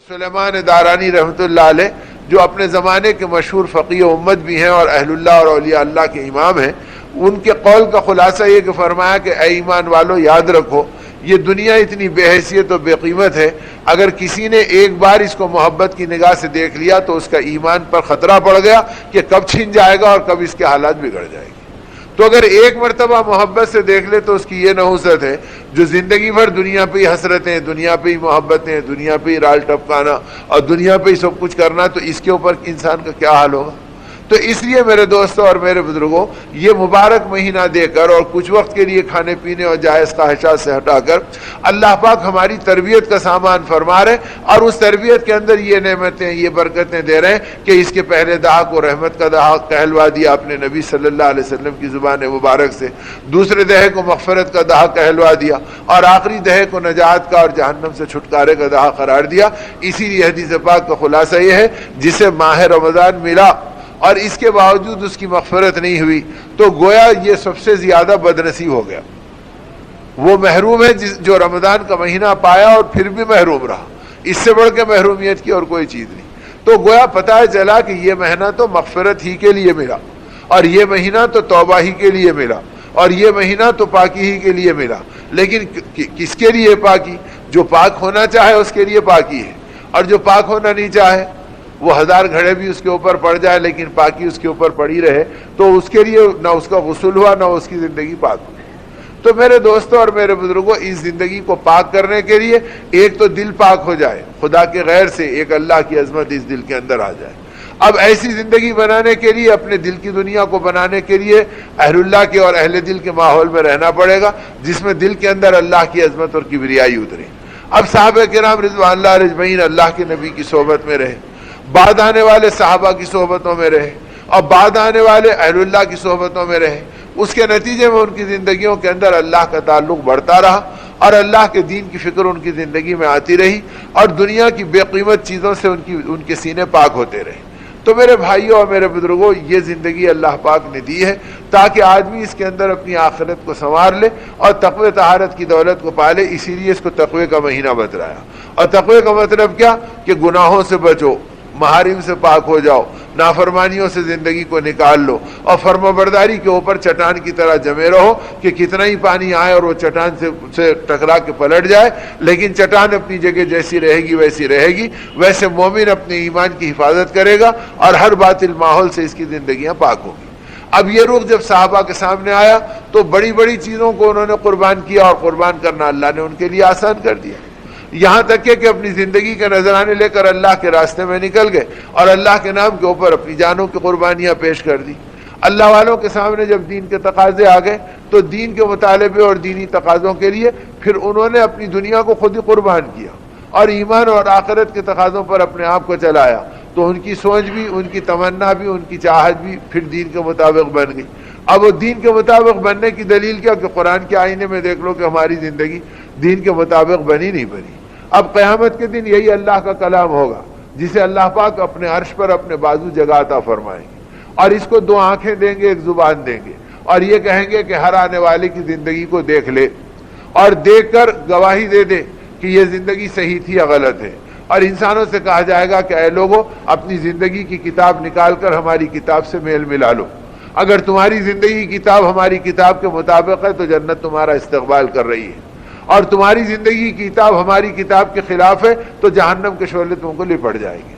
سلیمان دارانی رحمۃ اللہ علیہ جو اپنے زمانے کے مشہور فقیہ امت بھی ہیں اور اہل اللہ اور اولیاء اللہ کے امام ہیں، ان کے قول کا خلاصہ یہ کہ فرمایا کہ اے ایمان والو یاد رکھو یہ دنیا اتنی بے حیثیت و بے قیمت ہے، اگر کسی نے ایک بار اس کو محبت کی نگاہ سے دیکھ لیا تو اس کا ایمان پر خطرہ پڑ گیا کہ کب چھن جائے گا اور کب اس کے حالات بگڑ جائے گی۔ تو اگر ایک مرتبہ محبت سے دیکھ لے تو اس کی یہ نحوست ہے جو زندگی بھر دنیا پہ ہی حسرتیں، دنیا پہ ہی محبتیں، دنیا پہ ہی رال ٹپکانا اور دنیا پہ ہی سب کچھ کرنا، تو اس کے اوپر انسان کا کیا حال ہوگا۔ تو اس لیے میرے دوستوں اور میرے بزرگوں، یہ مبارک مہینہ دے کر اور کچھ وقت کے لیے کھانے پینے اور جائز خواہشات سے ہٹا کر اللہ پاک ہماری تربیت کا سامان فرما رہے اور اس تربیت کے اندر یہ نعمتیں، یہ برکتیں دے رہے ہیں کہ اس کے پہلے دہا کو رحمت کا دہا کہلوا دیا اپنے نبی صلی اللہ علیہ وسلم کی زبان مبارک سے، دوسرے دہے کو مغفرت کا دہا کہلوا دیا اور آخری دہے کو نجات کا اور جہنم سے چھٹکارے کا دہا قرار دیا۔ اسی لیے حدیث پاک کا خلاصہ یہ ہے، جسے ماہ رمضان ملا اور اس کے باوجود اس کی مغفرت نہیں ہوئی تو گویا یہ سب سے زیادہ بدنصیب ہو گیا۔ وہ محروم ہے جو رمضان کا مہینہ پایا اور پھر بھی محروم رہا، اس سے بڑھ کے محرومیت کی اور کوئی چیز نہیں۔ تو گویا پتہ چلا کہ یہ مہینہ تو مغفرت ہی کے لیے ملا اور یہ مہینہ تو توبہ ہی کے لیے ملا اور یہ مہینہ تو پاکی ہی کے لیے ملا، لیکن کس کے لیے پاکی؟ جو پاک ہونا چاہے اس کے لیے پاکی ہے، اور جو پاک ہونا نہیں چاہے وہ 1000 گھڑے بھی اس کے اوپر پڑ جائے لیکن پاکی اس کے اوپر پڑی رہے تو اس کے لیے نہ اس کا غسل ہوا نہ اس کی زندگی پاک ہوئی۔ تو میرے دوستوں اور میرے بزرگوں، اس زندگی کو پاک کرنے کے لیے ایک تو دل پاک ہو جائے، خدا کے غیر سے ایک اللہ کی عظمت اس دل کے اندر آ جائے۔ اب ایسی زندگی بنانے کے لیے، اپنے دل کی دنیا کو بنانے کے لیے اہل اللہ کے اور اہل دل کے ماحول میں رہنا پڑے گا جس میں دل کے اندر اللہ کی عظمت اور کبریائی اترے۔ اب صحابہ کرام رضوان اللہ اجمعین اللہ کے نبی کی صحبت میں رہے، بعد آنے والے صحابہ کی صحبتوں میں رہے اور بعد آنے والے اہل اللہ کی صحبتوں میں رہے، اس کے نتیجے میں ان کی زندگیوں کے اندر اللہ کا تعلق بڑھتا رہا اور اللہ کے دین کی فکر ان کی زندگی میں آتی رہی اور دنیا کی بے قیمت چیزوں سے ان کے سینے پاک ہوتے رہے۔ تو میرے بھائیوں اور میرے بزرگوں، یہ زندگی اللہ پاک نے دی ہے تاکہ آدمی اس کے اندر اپنی آخرت کو سنوار لے اور تقوی طہارت کی دولت کو پالے، اسی لیے اس کو تقوی کا مہینہ بتلایا۔ اور تقوی کا مطلب کیا؟ کہ گناہوں سے بچو، محارم سے پاک ہو جاؤ، نافرمانیوں سے زندگی کو نکال لو اور فرمانبرداری کے اوپر چٹان کی طرح جمے رہو کہ کتنا ہی پانی آئے اور وہ چٹان سے ٹکرا کے پلٹ جائے لیکن چٹان اپنی جگہ جیسی رہے گی ویسی رہے گی۔ ویسے مومن اپنے ایمان کی حفاظت کرے گا اور ہر باطل ماحول سے اس کی زندگیاں پاک ہوگی۔ اب یہ رخ جب صحابہ کے سامنے آیا تو بڑی بڑی چیزوں کو انہوں نے قربان کیا اور قربان کرنا اللہ نے ان کے لیے آسان کر دیا، یہاں تک کہ اپنی زندگی کے نذرانے لے کر اللہ کے راستے میں نکل گئے اور اللہ کے نام کے اوپر اپنی جانوں کی قربانیاں پیش کر دی۔ اللہ والوں کے سامنے جب دین کے تقاضے آ گئے تو دین کے مطالبے اور دینی تقاضوں کے لیے پھر انہوں نے اپنی دنیا کو خود ہی قربان کیا اور ایمان اور آخرت کے تقاضوں پر اپنے آپ کو چلایا، تو ان کی سوچ بھی، ان کی تمنا بھی، ان کی چاہت بھی پھر دین کے مطابق بن گئی۔ اب وہ دین کے مطابق بننے کی دلیل کیا کہ قرآن کے آئینے میں دیکھ لو کہ ہماری زندگی دین کے مطابق بنی نہیں بنی۔ اب قیامت کے دن یہی اللہ کا کلام ہوگا جسے اللہ پاک اپنے عرش پر اپنے بازو جگہ عطا فرمائیں گے اور اس کو 2 آنکھیں دیں گے، ایک زبان دیں گے اور یہ کہیں گے کہ ہر آنے والے کی زندگی کو دیکھ لے اور دیکھ کر گواہی دے دے کہ یہ زندگی صحیح تھی یا غلط ہے۔ اور انسانوں سے کہا جائے گا کہ اے لوگو، اپنی زندگی کی کتاب نکال کر ہماری کتاب سے میل ملا لو، اگر تمہاری زندگی کی کتاب ہماری کتاب کے مطابق ہے تو جنت تمہارا استقبال کر رہی ہے، اور تمہاری زندگی کی کتاب ہماری کتاب کے خلاف ہے تو جہنم کے شعلے تم کو لپٹ جائے گی۔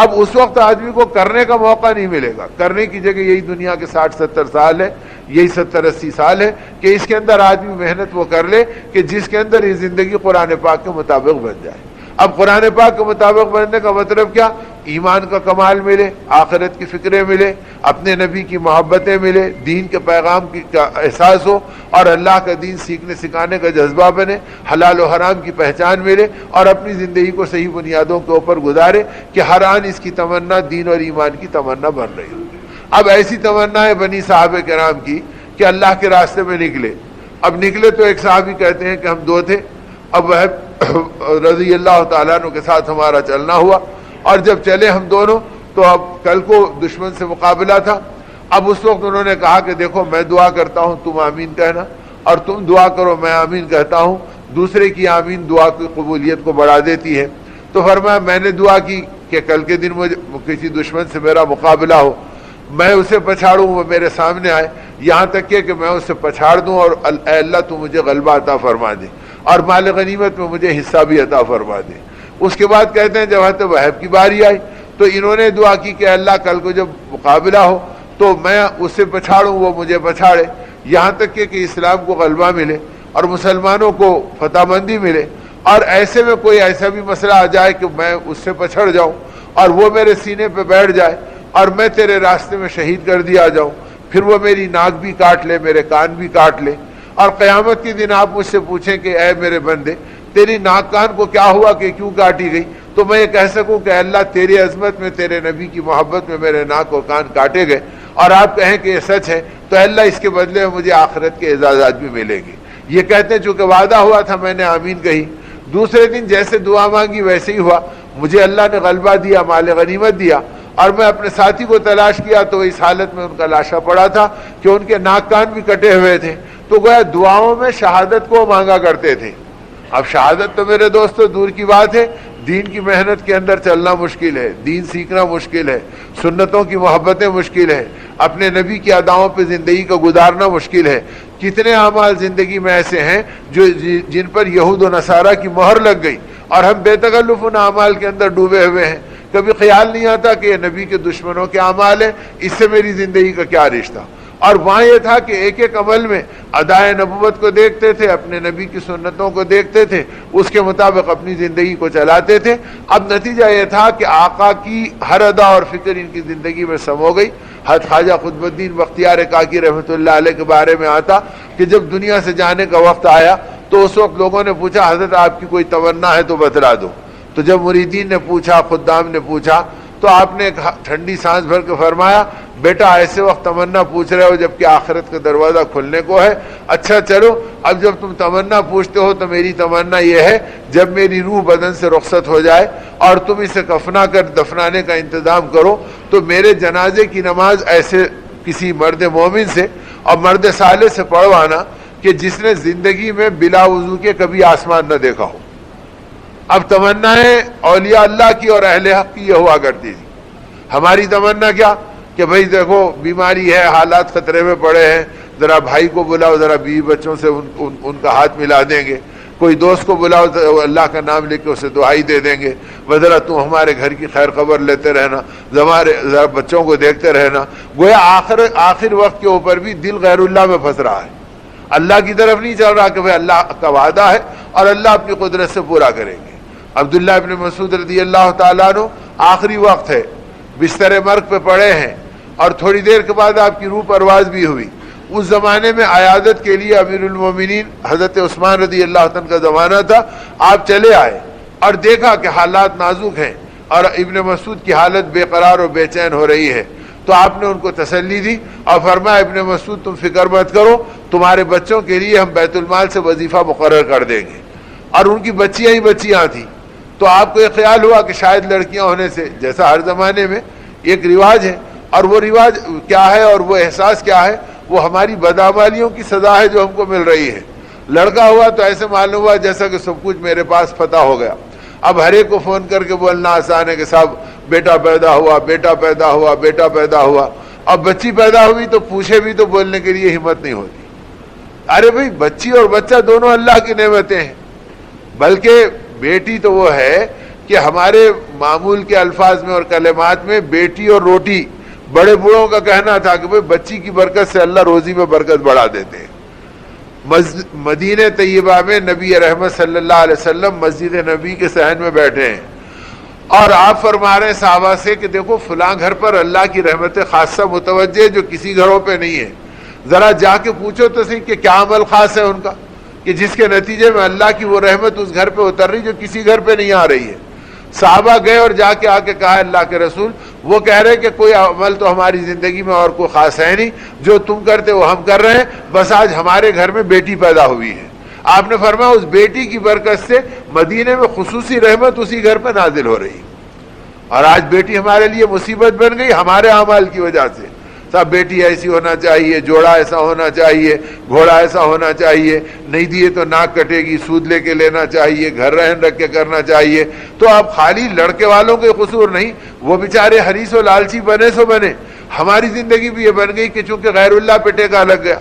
اب اس وقت آدمی کو کرنے کا موقع نہیں ملے گا، کرنے کی جگہ یہی دنیا کے 60-70 سال ہے، یہی 70-80 سال ہے کہ اس کے اندر آدمی محنت وہ کر لے کہ جس کے اندر یہ زندگی قرآن پاک کے مطابق بن جائے۔ اب قرآن پاک کے مطابق بننے کا مطلب کیا؟ ایمان کا کمال ملے، آخرت کی فکریں ملے، اپنے نبی کی محبتیں ملے، دین کے پیغام کا احساس ہو اور اللہ کا دین سیکھنے سکھانے کا جذبہ بنے، حلال و حرام کی پہچان ملے اور اپنی زندگی کو صحیح بنیادوں کے اوپر گزارے کہ ہر آن اس کی تمنا دین اور ایمان کی تمنا بن رہی ہو۔ اب ایسی تمنائیں بنی صحابہ کرام کی کہ اللہ کے راستے میں نکلے۔ اب نکلے تو ایک صحابی کہتے ہیں کہ ہم 2 تھے، اب وہ رضی اللہ تعالیٰ عنہ کے ساتھ ہمارا چلنا ہوا اور جب چلے ہم دونوں تو اب کل کو دشمن سے مقابلہ تھا۔ اب اس وقت انہوں نے کہا کہ دیکھو میں دعا کرتا ہوں تم آمین کہنا اور تم دعا کرو میں آمین کہتا ہوں، دوسرے کی آمین دعا کی قبولیت کو بڑھا دیتی ہے۔ تو فرمایا میں نے دعا کی کہ کل کے دن مجھے کسی دشمن سے میرا مقابلہ ہو، میں اسے پچھاڑوں، وہ میرے سامنے آئے، یہاں تک کہ میں اسے پچھاڑ دوں اور اے اللہ تو مجھے غلبہ عطا فرما دے اور مال غنیمت میں مجھے حصہ بھی عطا فرما دے۔ اس کے بعد کہتے ہیں جب حضرت وہب کی باری آئی تو انہوں نے دعا کی کہ اللہ کل کو جب مقابلہ ہو تو میں اسے پچھاڑوں، وہ مجھے پچھاڑے، یہاں تک کہ اسلام کو غلبہ ملے اور مسلمانوں کو فتح مندی ملے، اور ایسے میں کوئی ایسا بھی مسئلہ آ جائے کہ میں اس سے پچھڑ جاؤں اور وہ میرے سینے پہ بیٹھ جائے اور میں تیرے راستے میں شہید کر دیا جاؤں، پھر وہ میری ناک بھی کاٹ لے، میرے کان بھی کاٹ لے، اور قیامت کے دن آپ مجھ سے پوچھیں کہ اے میرے بندے تیری ناک کان کو کیا ہوا کہ کیوں کاٹی گئی، تو میں یہ کہہ سکوں کہ اللہ تیری عظمت میں، تیرے نبی کی محبت میں میرے ناک اور کان کاٹے گئے، اور آپ کہیں کہ یہ سچ ہے تو اللہ اس کے بدلے میں مجھے آخرت کے اعزازات بھی ملیں گے۔ یہ کہتے ہیں چونکہ وعدہ ہوا تھا میں نے آمین کہی، دوسرے دن جیسے دعا مانگی ویسے ہی ہوا، مجھے اللہ نے غلبہ دیا، مال غنیمت دیا، اور میں اپنے ساتھی کو تلاش کیا تو اس حالت میں ان کا لاشا پڑا تھا کہ ان کے ناک کان بھی کٹے ہوئے تھے، تو گویا دعاؤں میں شہادت کو مانگا کرتے تھے۔ اب شہادت تو میرے دوستو دور کی بات ہے، دین کی محنت کے اندر چلنا مشکل ہے، دین سیکھنا مشکل ہے، سنتوں کی محبتیں مشکل ہے، اپنے نبی کی اداؤں پہ زندگی کو گزارنا مشکل ہے۔ کتنے اعمال زندگی میں ایسے ہیں جن پر یہود و نصارہ کی مہر لگ گئی اور ہم بے تکلف ان اعمال کے اندر ڈوبے ہوئے ہیں، کبھی خیال نہیں آتا کہ یہ نبی کے دشمنوں کے اعمال ہیں، اس سے میری زندگی کا کیا رشتہ۔ اور وہاں یہ تھا کہ ایک ایک عمل میں ادائے نبوت کو دیکھتے تھے، اپنے نبی کی سنتوں کو دیکھتے تھے، اس کے مطابق اپنی زندگی کو چلاتے تھے۔ اب نتیجہ یہ تھا کہ آقا کی ہر ادا اور فکر ان کی زندگی میں سمو گئی۔ حضرت خواجہ قطب الدین بختیار کاکی رحمۃ اللہ علیہ کے بارے میں آتا کہ جب دنیا سے جانے کا وقت آیا تو اس وقت لوگوں نے پوچھا حضرت آپ کی کوئی تمنا ہے تو بتلا دو، تو جب مریدین نے پوچھا، خدام نے پوچھا، تو آپ نے ایک ٹھنڈی سانس بھر کے فرمایا بیٹا ایسے وقت تمنا پوچھ رہے ہو جب کہ آخرت کا دروازہ کھلنے کو ہے، اچھا چلو اب جب تم تمنا پوچھتے ہو تو میری تمنا یہ ہے جب میری روح بدن سے رخصت ہو جائے اور تم اسے کفنا کر دفنانے کا انتظام کرو تو میرے جنازے کی نماز ایسے کسی مرد مومن سے اور مرد صالح سے پڑھوانا کہ جس نے زندگی میں بلا وضو کے کبھی آسمان نہ دیکھا ہو۔ اب تمنائیں اولیاء اللہ کی اور اہل حق کی یہ ہوا کرتی تھی، ہماری تمنا کیا کہ بھئی دیکھو بیماری ہے، حالات خطرے میں پڑے ہیں، ذرا بھائی کو بلاؤ، ذرا بیوی بچوں سے ان کا ہاتھ ملا دیں گے، کوئی دوست کو بلاؤ اللہ کا نام لے کے اسے دعائی دے دیں گے، ذرا تم ہمارے گھر کی خیر خبر لیتے رہنا، ذرا بچوں کو دیکھتے رہنا۔ گویا آخر وقت کے اوپر بھی دل غیر اللہ میں پھنس رہا ہے، اللہ کی طرف نہیں چل رہا کہ بھئی اللہ کا وعدہ ہے اور اللہ اپنی قدرت سے پورا کریں گے۔ عبداللہ ابن مسعود رضی اللہ تعالیٰ عنہ آخری وقت ہے، بستر مرگ پہ پڑے ہیں اور تھوڑی دیر کے بعد آپ کی روح پرواز بھی ہوئی۔ اس زمانے میں عیادت کے لیے امیر المومنین حضرت عثمان رضی اللہ عنہ کا زمانہ تھا، آپ چلے آئے اور دیکھا کہ حالات نازک ہیں اور ابن مسعود کی حالت بے قرار اور بے چین ہو رہی ہے، تو آپ نے ان کو تسلی دی اور فرمایا ابن مسعود تم فکر مت کرو، تمہارے بچوں کے لیے ہم بیت المال سے وظیفہ مقرر کر دیں گے۔ اور ان کی بچیاں ہی بچیاں تھیں، تو آپ کو یہ خیال ہوا کہ شاید لڑکیاں ہونے سے، جیسا ہر زمانے میں ایک رواج ہے، اور وہ رواج کیا ہے اور وہ احساس کیا ہے، وہ ہماری بدعمالیوں کی سزا ہے جو ہم کو مل رہی ہے۔ لڑکا ہوا تو ایسے معلوم ہوا جیسا کہ سب کچھ میرے پاس فتح ہو گیا۔ اب ہر ایک کو فون کر کے بولنا آسان ہے کہ صاحب بیٹا پیدا ہوا، بیٹا پیدا ہوا، بیٹا پیدا ہوا۔ اب بچی پیدا ہوئی تو پوچھے بھی تو بولنے کے لیے ہمت نہیں ہوتی۔ ارے بھائی بچی اور بچہ دونوں اللہ کی نعمتیں ہیں، بلکہ بیٹی تو وہ ہے کہ ہمارے معمول کے الفاظ میں اور کلمات میں بیٹی اور روٹی، بڑے بوڑھوں کا کہنا تھا کہ بھئی بچی کی برکت سے اللہ روزی میں برکت بڑھا دیتے ہیں۔ مدینہ طیبہ میں نبی رحمت صلی اللہ علیہ وسلم مسجد نبی کے صحن میں بیٹھے ہیں اور آپ فرما رہے ہیں صحابہ سے کہ دیکھو فلاں گھر پر اللہ کی رحمت خاصہ متوجہ جو کسی گھروں پہ نہیں ہے، ذرا جا کے پوچھو تو صحیح کہ کیا عمل خاص ہے ان کا کہ جس کے نتیجے میں اللہ کی وہ رحمت اس گھر پہ اتر رہی جو کسی گھر پہ نہیں آ رہی ہے۔ صحابہ گئے اور جا کے آ کے کہا اللہ کے رسول، وہ کہہ رہے کہ کوئی عمل تو ہماری زندگی میں اور کوئی خاص ہے نہیں، جو تم کرتے وہ ہم کر رہے ہیں، بس آج ہمارے گھر میں بیٹی پیدا ہوئی ہے۔ آپ نے فرمایا اس بیٹی کی برکت سے مدینے میں خصوصی رحمت اسی گھر پہ نازل ہو رہی، اور آج بیٹی ہمارے لیے مصیبت بن گئی ہمارے اعمال کی وجہ سے۔ صاحب بیٹی ایسی ہونا چاہیے، جوڑا ایسا ہونا چاہیے، گھوڑا ایسا ہونا چاہیے، نہیں دیے تو ناک کٹے گی، سود لے کے لینا چاہیے، گھر رہن رکھ کے کرنا چاہیے. تو اب خالی لڑکے والوں کے قصور نہیں، وہ بیچارے حریص و لالچی بنے سو بنے. ہماری زندگی بھی یہ بن گئی کہ چونکہ غیر اللہ پہ ٹیکا لگ گیا،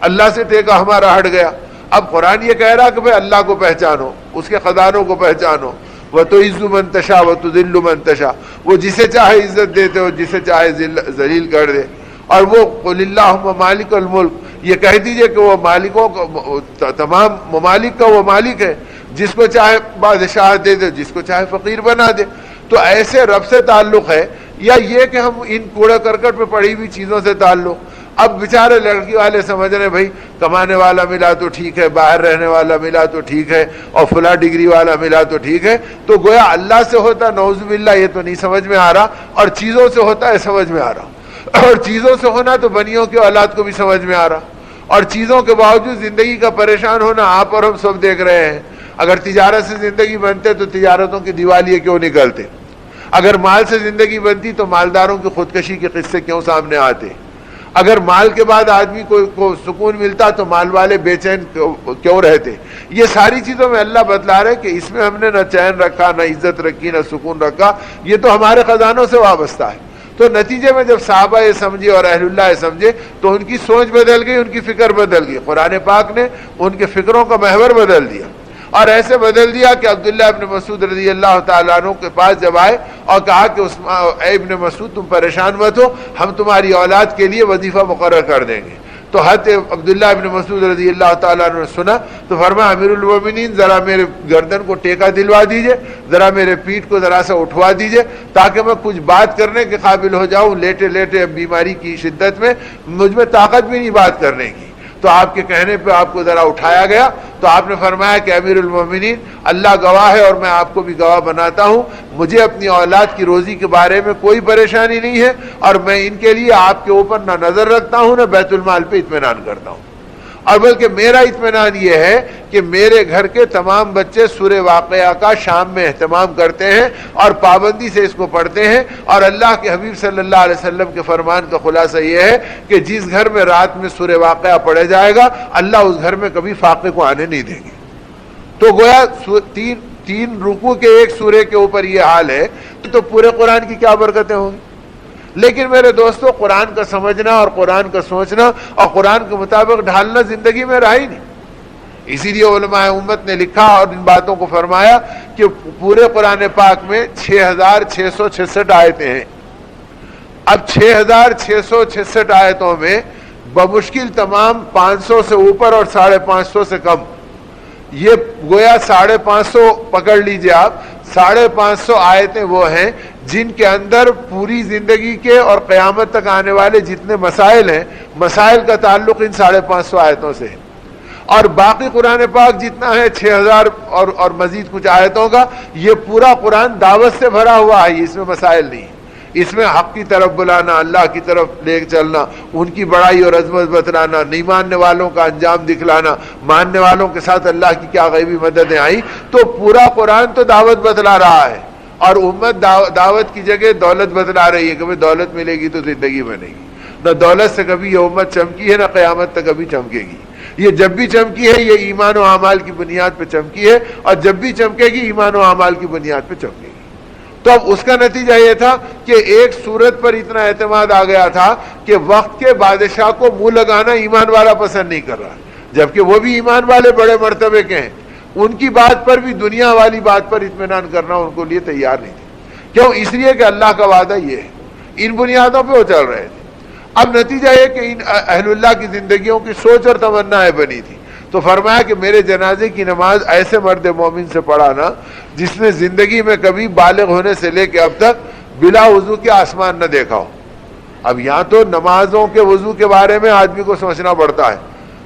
اللہ سے ٹیکا ہمارا ہٹ گیا. اب قرآن یہ کہہ رہا کہ بھائی اللہ کو پہچانو، اس کے خزانوں کو پہچانو. وَتُعِزُّ مَن تَشَاءُ وَتُذِلُّ مَن تَشَاءُ، وہ جسے چاہے عزت دیتے ہو، جسے چاہے ذلیل کر دے. اور وہ قُلِ اللَّهُمَّ مَالِكَ الْمُلْكِ، یہ کہہ دیجئے کہ وہ مالکوں کو، تمام ممالک کا وہ مالک ہے، جس کو چاہے بادشاہ دے دے، جس کو چاہے فقیر بنا دے. تو ایسے رب سے تعلق ہے، یا یہ کہ ہم ان کوڑا کرکٹ پہ پڑی ہوئی چیزوں سے تعلق. اب بیچارے لڑکی والے سمجھ رہے بھائی کمانے والا ملا تو ٹھیک ہے، باہر رہنے والا ملا تو ٹھیک ہے، اور فلاں ڈگری والا ملا تو ٹھیک ہے. تو گویا اللہ سے ہوتا نعوذ باللہ یہ تو نہیں سمجھ میں آ رہا، اور چیزوں سے ہوتا ہے سمجھ میں آ رہا. اور چیزوں سے ہونا تو بنیوں کے اولاد کو بھی سمجھ میں آ رہا، اور چیزوں کے باوجود زندگی کا پریشان ہونا آپ اور ہم سب دیکھ رہے ہیں. اگر تجارت سے زندگی بنتے تو تجارتوں کی دیوالیے کیوں نکلتے؟ اگر مال سے زندگی بنتی تو مالداروں کی خودکشی کے قصے کیوں سامنے آتے؟ اگر مال کے بعد آدمی کو سکون ملتا تو مال والے بے چین کیوں رہتے؟ یہ ساری چیزوں میں اللہ بتلا رہے کہ اس میں ہم نے نہ چین رکھا، نہ عزت رکھی، نہ سکون رکھا، یہ تو ہمارے خزانوں سے وابستہ ہے. تو نتیجے میں جب صحابہ یہ سمجھے اور اہل اللہ یہ سمجھے تو ان کی سوچ بدل گئی، ان کی فکر بدل گئی. قرآن پاک نے ان کے فکروں کا محور بدل دیا، اور ایسے بدل دیا کہ عبداللہ ابن مسعود رضی اللہ تعالیٰ عنہ کے پاس جب آئے اور کہا کہ اے ابن مسعود تم پریشان مت ہو، ہم تمہاری اولاد کے لیے وظیفہ مقرر کر دیں گے. تو حضرت عبداللہ ابن مسعود رضی اللہ تعالیٰ عنہ نے سنا تو فرمایا امیر المومنین ذرا میرے گردن کو ٹیکا دلوا دیجئے، ذرا میرے پیٹھ کو ذرا سا اٹھوا دیجئے تاکہ میں کچھ بات کرنے کے قابل ہو جاؤں. لیٹے لیٹے بیماری کی شدت میں مجھ میں طاقت بھی نہیں بات کرنے کی. تو آپ کے کہنے پہ آپ کو ذرا اٹھایا گیا تو آپ نے فرمایا کہ امیر المومنین اللہ گواہ ہے اور میں آپ کو بھی گواہ بناتا ہوں، مجھے اپنی اولاد کی روزی کے بارے میں کوئی پریشانی نہیں ہے، اور میں ان کے لیے آپ کے اوپر نہ نظر رکھتا ہوں نہ بیت المال پہ اطمینان کرتا ہوں. اور بلکہ میرا اطمینان یہ ہے کہ میرے گھر کے تمام بچے سورہ واقعہ کا شام میں اہتمام کرتے ہیں اور پابندی سے اس کو پڑھتے ہیں. اور اللہ کے حبیب صلی اللہ علیہ وسلم کے فرمان کا خلاصہ یہ ہے کہ جس گھر میں رات میں سورہ واقعہ پڑھا جائے گا اللہ اس گھر میں کبھی فاقے کو آنے نہیں دیں گے. تو گویا تین رکوع کے ایک سورے کے اوپر یہ حال ہے تو پورے قرآن کی کیا برکتیں ہوں گی. لیکن میرے دوستو قرآن کا سمجھنا اور قرآن کا سوچنا اور قرآن کے مطابق ڈھالنا زندگی میں رہا ہی نہیں. اسی لیے علماء امت نے لکھا اور ان باتوں کو فرمایا کہ پورے قرآن پاک میں 6666 آیتیں ہیں. اب 6666 آیتوں میں بمشکل تمام 500 سے اوپر اور 550 سے کم، یہ گویا 550 پکڑ لیجئے آپ. 550 آیتیں وہ ہیں جن کے اندر پوری زندگی کے اور قیامت تک آنے والے جتنے مسائل ہیں، مسائل کا تعلق ان 550 آیتوں سے ہے. اور باقی قرآن پاک جتنا ہے 6000 اور مزید کچھ آیتوں کا، یہ پورا قرآن دعوت سے بھرا ہوا ہے. اس میں مسائل نہیں، اس میں حق کی طرف بلانا، اللہ کی طرف لے چلنا، ان کی بڑائی اور عظمت بتلانا، نہیں ماننے والوں کا انجام دکھلانا، ماننے والوں کے ساتھ اللہ کی کیا غیبی مددیں آئیں. تو پورا قرآن تو دعوت بتلا رہا ہے، اور امت دعوت کی جگہ دولت بتلا رہی ہے کہ بھئی دولت ملے گی تو زندگی بنے گی. نہ دولت سے کبھی یہ امت چمکی ہے، نہ قیامت تک کبھی چمکے گی. یہ جب بھی چمکی ہے یہ ایمان و اعمال کی بنیاد پہ چمکی ہے، اور جب بھی چمکے گی ایمان و اعمال کی بنیاد پہ چمکے گی. تو اب اس کا نتیجہ یہ تھا کہ ایک صورت پر اتنا اعتماد آ گیا تھا کہ وقت کے بادشاہ کو منہ لگانا ایمان والا پسند نہیں کر رہا، جبکہ وہ بھی ایمان والے بڑے مرتبے کے ہیں. ان کی بات پر بھی دنیا والی بات پر اطمینان کرنا ان کو لیے تیار نہیں تھے. کیوں؟ اس لیے کہ اللہ کا وعدہ یہ ہے. ان بنیادوں پہ وہ چل رہے تھے. اب نتیجہ یہ کہ ان اہل اللہ کی زندگیوں کی سوچ اور تمنائیں بنی تھی. تو فرمایا کہ میرے جنازے کی نماز ایسے مرد مومن سے پڑھانا جس نے زندگی میں کبھی بالغ ہونے سے لے کے اب تک بلا وضو کے آسمان نہ دیکھا ہو. اب یہاں تو نمازوں کے وضو کے بارے میں آدمی کو سوچنا پڑتا ہے،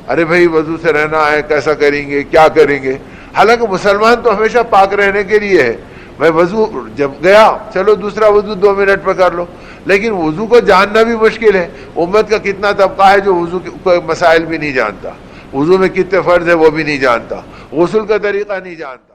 ارے بھائی وضو سے رہنا ہے، کیسا کریں گے، کیا کریں گے. حالانکہ مسلمان تو ہمیشہ پاک رہنے کے لیے ہے. میں وضو جب گیا چلو دوسرا وضو 2 منٹ پہ کر لو، لیکن وضو کو جاننا بھی مشکل ہے. امت کا کتنا طبقہ ہے جو وضو کے مسائل بھی نہیں جانتا، وضو میں کتنے فرض ہے وہ بھی نہیں جانتا، غسل کا طریقہ نہیں جانتا.